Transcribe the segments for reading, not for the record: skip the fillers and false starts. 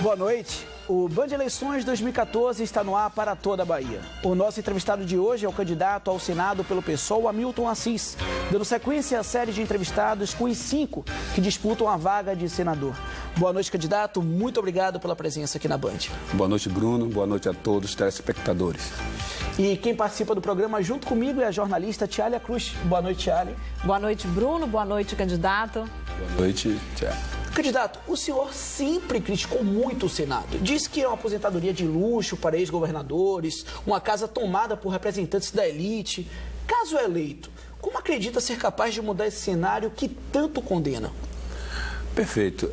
Boa noite. O Band Eleições 2014 está no ar para toda a Bahia. O nosso entrevistado de hoje é o candidato ao Senado pelo PSOL, Hamilton Assis, dando sequência à série de entrevistados com os 5 que disputam a vaga de senador. Boa noite, candidato. Muito obrigado pela presença aqui na Band. Boa noite, Bruno. Boa noite a todos os telespectadores. E quem participa do programa junto comigo é a jornalista Tialia Cruz. Boa noite, Tialia. Boa noite, Bruno. Boa noite, candidato. Boa noite, Tialia. Candidato, o senhor sempre criticou muito o Senado. Disse que é uma aposentadoria de luxo para ex-governadores, uma casa tomada por representantes da elite. Caso eleito, como acredita ser capaz de mudar esse cenário que tanto condena? Perfeito.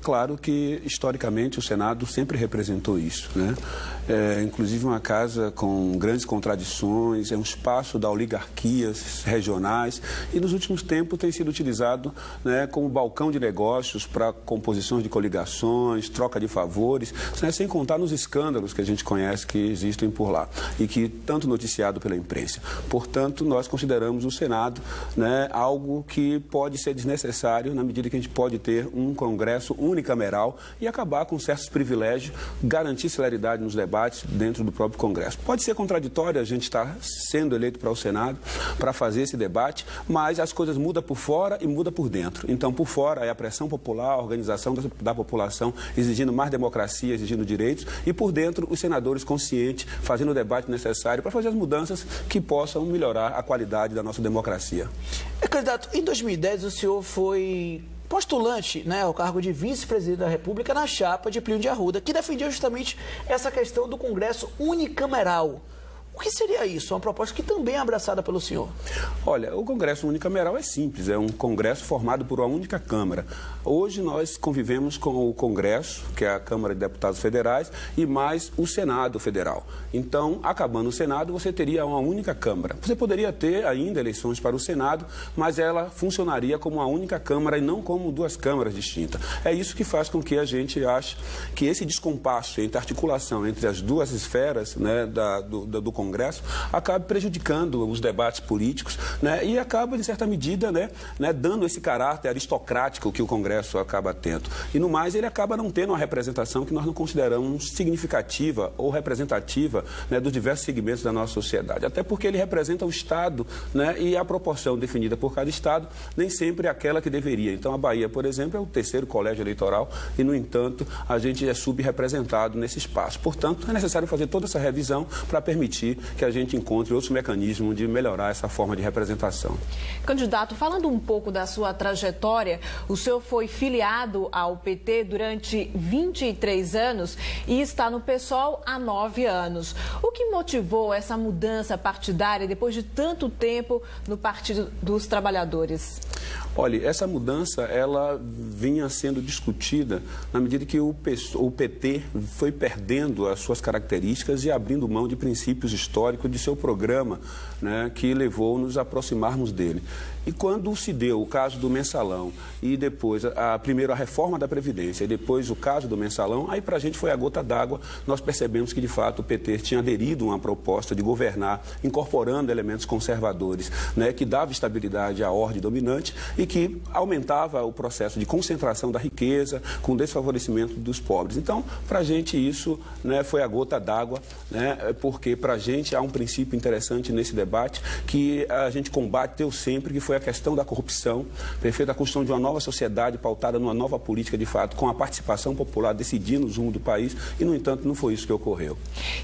Claro que, historicamente, o Senado sempre representou isso, né? Inclusive uma casa com grandes contradições, é um espaço da oligarquias regionais e, nos últimos tempos, tem sido utilizado, né, como balcão de negócios para composições de coligações, troca de favores, né, sem contar nos escândalos que a gente conhece que existem por lá e que tanto noticiado pela imprensa. Portanto, nós consideramos o Senado, né, algo que pode ser desnecessário na medida que a gente pode ter um Congresso unicameral e acabar com certos privilégios, garantir celeridade nos debates dentro do próprio Congresso. Pode ser contraditório a gente estar sendo eleito para o Senado para fazer esse debate, mas as coisas mudam por fora e mudam por dentro. Então, por fora é a pressão popular, a organização da população exigindo mais democracia, exigindo direitos, e por dentro os senadores conscientes fazendo o debate necessário para fazer as mudanças que possam melhorar a qualidade da nossa democracia. Candidato, em 2010 o senhor foi postulante, né, ao cargo de vice-presidente da República na chapa de Plínio de Arruda, que defendia justamente essa questão do Congresso unicameral. O que seria isso? Uma proposta que também é abraçada pelo senhor. Olha, o Congresso unicameral é simples, é um Congresso formado por uma única Câmara. Hoje nós convivemos com o Congresso, que é a Câmara de Deputados Federais, e mais o Senado Federal. Então, acabando o Senado, você teria uma única Câmara. Você poderia ter ainda eleições para o Senado, mas ela funcionaria como uma única Câmara e não como duas câmaras distintas. É isso que faz com que a gente ache que esse descompasso entre a articulação entre as duas esferas, né, do Congresso acaba prejudicando os debates políticos, né, e acaba, de certa medida, né, dando esse caráter aristocrático que o Congresso acaba tendo. E, no mais, ele acaba não tendo uma representação que nós não consideramos significativa ou representativa, né, dos diversos segmentos da nossa sociedade. Até porque ele representa o Estado, né, e a proporção definida por cada Estado nem sempre é aquela que deveria. Então, a Bahia, por exemplo, é o terceiro colégio eleitoral e, no entanto, a gente é subrepresentado nesse espaço. Portanto, é necessário fazer toda essa revisão para permitir que a gente encontre outros mecanismos de melhorar essa forma de representação. Candidato, falando um pouco da sua trajetória, o senhor foi filiado ao PT durante 23 anos e está no PSOL há 9 anos. O que motivou essa mudança partidária depois de tanto tempo no Partido dos Trabalhadores? Olha, essa mudança, ela vinha sendo discutida na medida que o PT foi perdendo as suas características e abrindo mão de princípios históricos de seu programa, né, que levou-nos a aproximarmos dele. E quando se deu o caso do mensalão e depois, primeiro a reforma da Previdência e depois o caso do mensalão, aí para a gente foi a gota d'água, nós percebemos que de fato o PT tinha aderido a uma proposta de governar, incorporando elementos conservadores, né, que dava estabilidade à ordem dominante e que aumentava o processo de concentração da riqueza com desfavorecimento dos pobres. Então, para a gente isso, né, foi a gota d'água, né, porque para a gente há um princípio interessante nesse debate que a gente combateu sempre, que foi a questão da corrupção, perfeita, a construção de uma nova sociedade pautada numa nova política de fato, com a participação popular decidindo o rumo do país e, no entanto, não foi isso que ocorreu.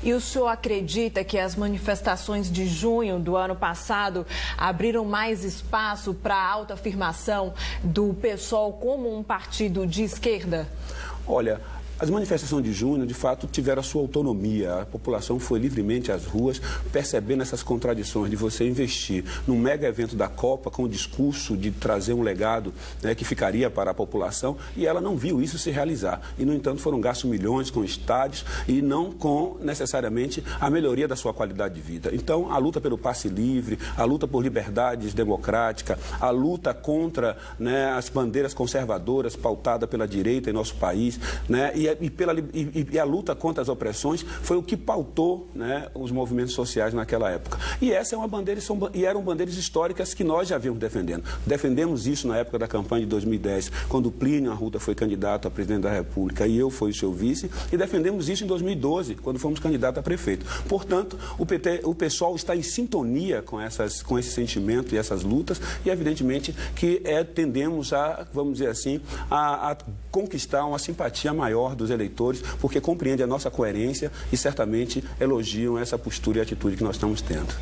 E o senhor acredita que as manifestações de junho do ano passado abriram mais espaço para a autoafirmação do PSOL como um partido de esquerda? Olha, as manifestações de junho, de fato, tiveram a sua autonomia. A população foi livremente às ruas, percebendo essas contradições de você investir num mega evento da Copa com o discurso de trazer um legado, né, que ficaria para a população, e ela não viu isso se realizar. E, no entanto, foram gastos milhões com estádios e não com, necessariamente, a melhoria da sua qualidade de vida. Então, a luta pelo passe livre, a luta por liberdades democráticas, a luta contra, né, as bandeiras conservadoras pautada pela direita em nosso país, né, e e a luta contra as opressões foi o que pautou, né, os movimentos sociais naquela época. E essa é uma bandeira, e eram bandeiras históricas que nós já vínhamos defendendo. Defendemos isso na época da campanha de 2010, quando o Plínio Arruda foi candidato a presidente da República e eu fui o seu vice, e defendemos isso em 2012, quando fomos candidatos a prefeito. Portanto, o pessoal está em sintonia com esse sentimento e essas lutas, e evidentemente que tendemos a, vamos dizer assim, a conquistar uma simpatia maior dos eleitores, porque compreende a nossa coerência e certamente elogiam essa postura e atitude que nós estamos tendo.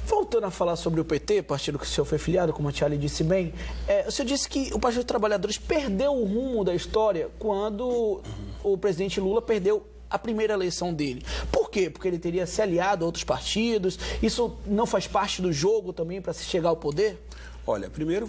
Voltando a falar sobre o PT, partido que o senhor foi filiado, como a Tiali disse bem, o senhor disse que o Partido dos Trabalhadores perdeu o rumo da história quando o presidente Lula perdeu a primeira eleição dele. Por quê? Porque ele teria se aliado a outros partidos? Isso não faz parte do jogo também para se chegar ao poder? Olha, primeiro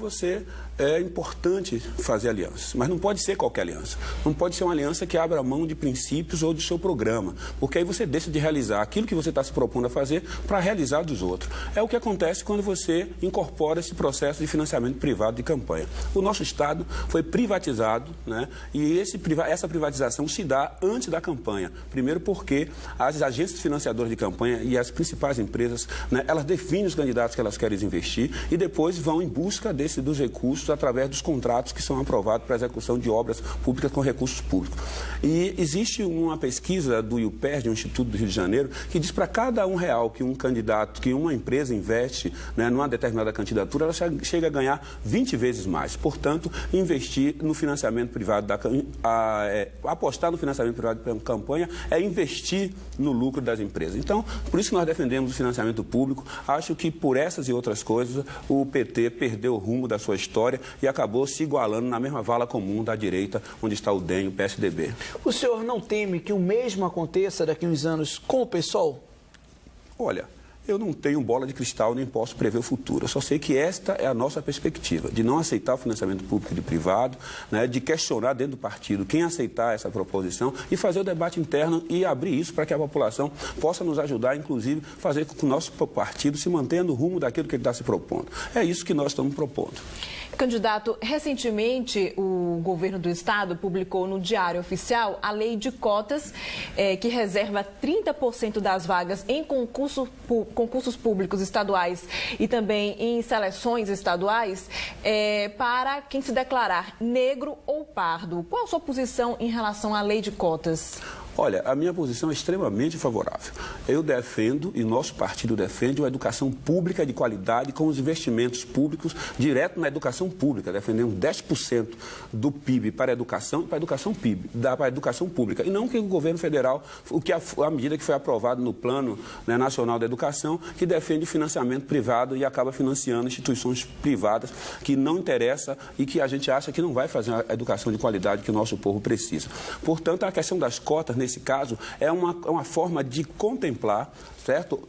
é importante fazer alianças, mas não pode ser qualquer aliança. Não pode ser uma aliança que abra mão de princípios ou do seu programa, porque aí você deixa de realizar aquilo que você está se propondo a fazer para realizar dos outros. É o que acontece quando você incorpora esse processo de financiamento privado de campanha. O nosso Estado foi privatizado, né? E essa privatização se dá antes da campanha. Primeiro porque as agências financiadoras de campanha e as principais empresas, né, elas definem os candidatos que elas querem investir e depois vão em busca dos recursos através dos contratos que são aprovados para a execução de obras públicas com recursos públicos. E existe uma pesquisa do IUPERJ, um Instituto do Rio de Janeiro, que diz para cada R$1 que um candidato, que uma empresa investe, né, numa determinada candidatura, ela chega a ganhar 20 vezes mais. Portanto, investir no financiamento privado, apostar no financiamento privado da campanha é investir no lucro das empresas. Então, por isso que nós defendemos o financiamento público. Acho que por essas e outras coisas, o PT perdeu o rumo da sua história e acabou se igualando na mesma vala comum da direita, onde está o DEM e o PSDB. O senhor não teme que o mesmo aconteça daqui a uns anos com o PSOL? Olha, eu não tenho bola de cristal nem posso prever o futuro. Eu só sei que esta é a nossa perspectiva, de não aceitar o financiamento público e privado, né, de questionar dentro do partido quem aceitar essa proposição e fazer o debate interno e abrir isso para que a população possa nos ajudar, inclusive, fazer com que o nosso partido se mantenha no rumo daquilo que ele está se propondo. É isso que nós estamos propondo. Candidato, recentemente o governo do estado publicou no Diário Oficial a lei de cotas que reserva 30% das vagas em concursos públicos estaduais e também em seleções estaduais para quem se declarar negro ou pardo. Qual a sua posição em relação à lei de cotas? Olha, a minha posição é extremamente favorável. Eu defendo, e nosso partido defende, uma educação pública de qualidade com os investimentos públicos direto na educação pública. Defendemos 10% do PIB para a educação e para a educação para a educação pública. E não que o governo federal, a medida que foi aprovada no Plano, né, Nacional da Educação, que defende o financiamento privado e acaba financiando instituições privadas que não interessa e que a gente acha que não vai fazer a educação de qualidade que o nosso povo precisa. Portanto, a questão das cotas, nesse caso, é uma forma de contemplar, certo,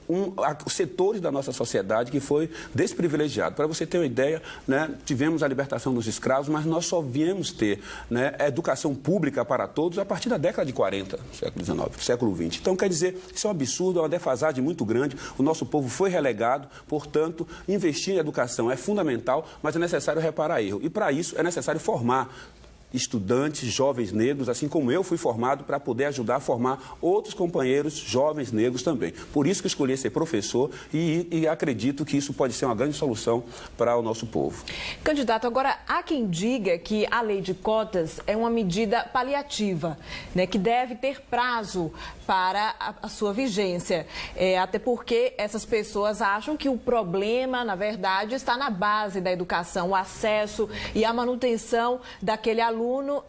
setores da nossa sociedade que foi desprivilegiado. Para você ter uma ideia, né, tivemos a libertação dos escravos, mas nós só viemos ter, né, educação pública para todos a partir da década de 40, século XIX, século XX. Então, quer dizer, isso é um absurdo, é uma defasagem muito grande, o nosso povo foi relegado, portanto, investir em educação é fundamental, mas é necessário reparar erro. E, para isso, é necessário formar estudantes, jovens negros, assim como eu fui formado para poder ajudar a formar outros companheiros jovens negros também. Por isso que escolhi ser professor e acredito que isso pode ser uma grande solução para o nosso povo. Candidato, agora há quem diga que a lei de cotas é uma medida paliativa, né, que deve ter prazo para a sua vigência, até porque essas pessoas acham que o problema, na verdade, está na base da educação, o acesso e a manutenção daquele aluno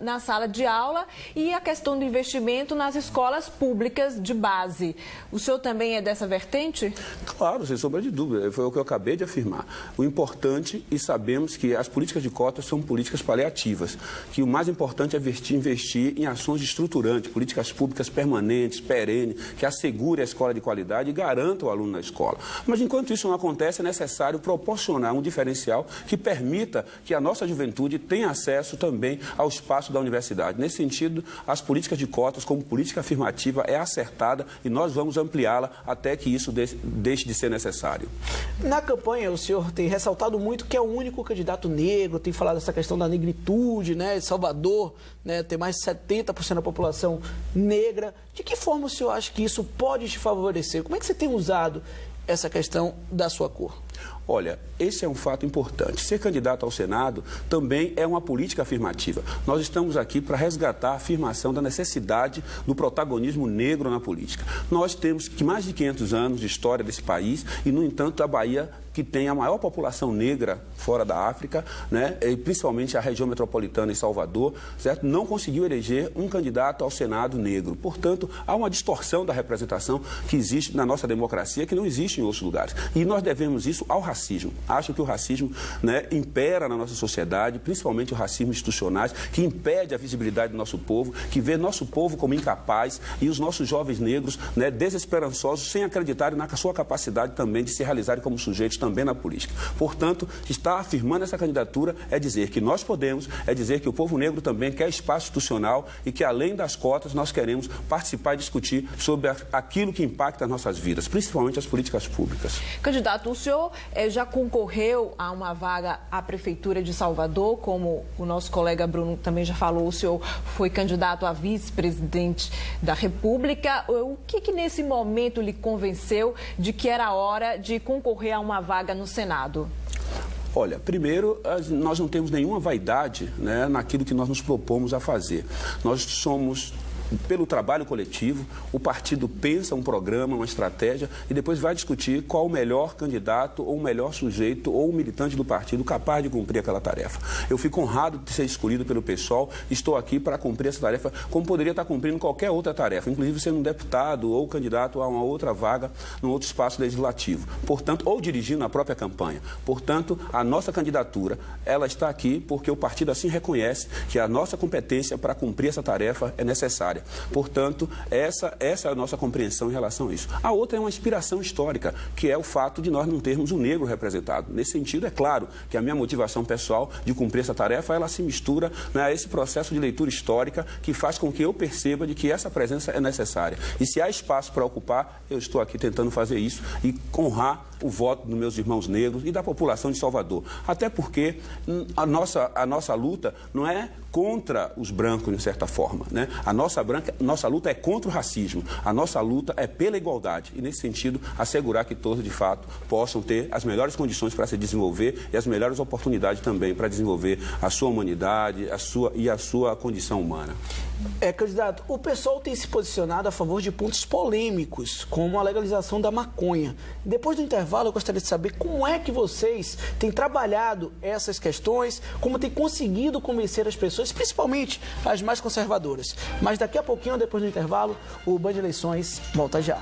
na sala de aula e a questão do investimento nas escolas públicas de base. O senhor também é dessa vertente? Claro, sem sombra de dúvida. Foi o que eu acabei de afirmar. O importante, e sabemos que as políticas de cotas são políticas paliativas, que o mais importante é investir em ações estruturantes, políticas públicas permanentes, perenes, que assegure a escola de qualidade e garanta o aluno na escola. Mas enquanto isso não acontece, é necessário proporcionar um diferencial que permita que a nossa juventude tenha acesso também ao espaço da universidade. Nesse sentido, as políticas de cotas, como política afirmativa, é acertada e nós vamos ampliá-la até que isso deixe de ser necessário. Na campanha, o senhor tem ressaltado muito que é o único candidato negro, tem falado dessa questão da negritude, né? Salvador, né? Tem mais de 70% da população negra. De que forma o senhor acha que isso pode te favorecer? Como é que você tem usado essa questão da sua cor? Olha, esse é um fato importante. Ser candidato ao Senado também é uma política afirmativa. Nós estamos aqui para resgatar a afirmação da necessidade do protagonismo negro na política. Nós temos mais de 500 anos de história desse país e, no entanto, a Bahia, que tem a maior população negra fora da África, né, e principalmente a região metropolitana e Salvador, certo? Não conseguiu eleger um candidato ao Senado negro. Portanto, há uma distorção da representação que existe na nossa democracia, que não existe em outros lugares. E nós devemos isso ao racismo. Acho que o racismo, né, impera na nossa sociedade, principalmente o racismo institucional, que impede a visibilidade do nosso povo, que vê nosso povo como incapaz e os nossos jovens negros, né, desesperançosos, sem acreditarem na sua capacidade também de se realizarem como sujeitos também na política. Portanto, estar afirmando essa candidatura é dizer que nós podemos, é dizer que o povo negro também quer espaço institucional e que, além das cotas, nós queremos participar e discutir sobre aquilo que impacta as nossas vidas, principalmente as políticas públicas. Candidato, o senhor já concorreu a uma vaga à Prefeitura de Salvador, como o nosso colega Bruno também já falou, o senhor foi candidato a vice-presidente da República. O que nesse momento lhe convenceu de que era hora de concorrer a uma vaga no Senado? Olha, primeiro, nós não temos nenhuma vaidade, né, naquilo que nós nos propomos a fazer. Nós somos, pelo trabalho coletivo, o partido pensa um programa, uma estratégia e depois vai discutir qual o melhor candidato ou o melhor sujeito ou o militante do partido capaz de cumprir aquela tarefa. Eu fico honrado de ser escolhido pelo PSOL, estou aqui para cumprir essa tarefa como poderia estar cumprindo qualquer outra tarefa, inclusive sendo um deputado ou candidato a uma outra vaga num outro espaço legislativo, portanto, ou dirigindo a própria campanha. Portanto, a nossa candidatura, ela está aqui porque o partido assim reconhece que a nossa competência para cumprir essa tarefa é necessária. Portanto, essa é a nossa compreensão em relação a isso. A outra é uma inspiração histórica, que é o fato de nós não termos um negro representado. Nesse sentido, é claro que a minha motivação pessoal de cumprir essa tarefa, ela se mistura, né, a esse processo de leitura histórica que faz com que eu perceba de que essa presença é necessária. E se há espaço para ocupar, eu estou aqui tentando fazer isso e honrar o voto dos meus irmãos negros e da população de Salvador. Até porque a nossa luta não é contra os brancos, de certa forma, né? A nossa luta é contra o racismo. A nossa luta é pela igualdade. E, nesse sentido, assegurar que todos, de fato, possam ter as melhores condições para se desenvolver e as melhores oportunidades também para desenvolver a sua humanidade a sua condição humana. Candidato, o PSOL tem se posicionado a favor de pontos polêmicos, como a legalização da maconha. Depois do intervalo, eu gostaria de saber como é que vocês têm trabalhado essas questões, como têm conseguido convencer as pessoas, principalmente as mais conservadoras. Mas daqui a pouquinho, depois do intervalo, o Band Eleições volta já.